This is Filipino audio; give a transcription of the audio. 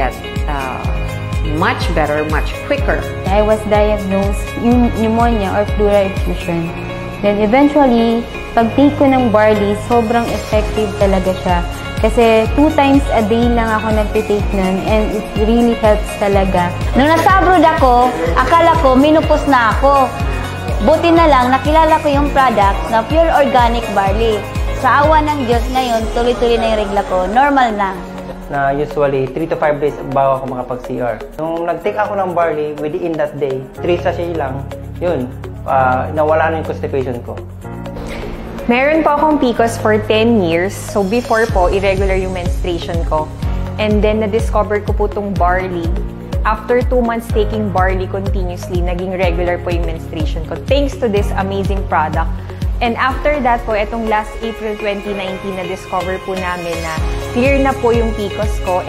get much better, much quicker. I was diagnosed pneumonia or pleural effusion. Then eventually, pag-take ko ng barley, sobrang effective talaga siya. Kasi 2 times a day lang ako nagtitake nun and it really helps talaga. Nung nasa abroad ako, akala ko menopause na ako. Buti na lang, nakilala ko yung product na pure organic barley. Sa awa ng Diyos ngayon, tuloy-tuloy na yung regla ko. Normal na. Na usually 3 to 5 days bago ako makapag-CR. Nung nag-take ako ng barley, within that day, 3 sachet lang, yun, nawala na yung constipation ko. Meron po akong PCOS for 10 years. So before po, irregular yung menstruation ko. And then, na-discover ko po itong barley. After 2 months taking barley continuously, naging regular po yung menstruation ko. Thanks to this amazing product. And after that po, itong last April 2019, na-discover po namin na clear na po yung PCOS ko.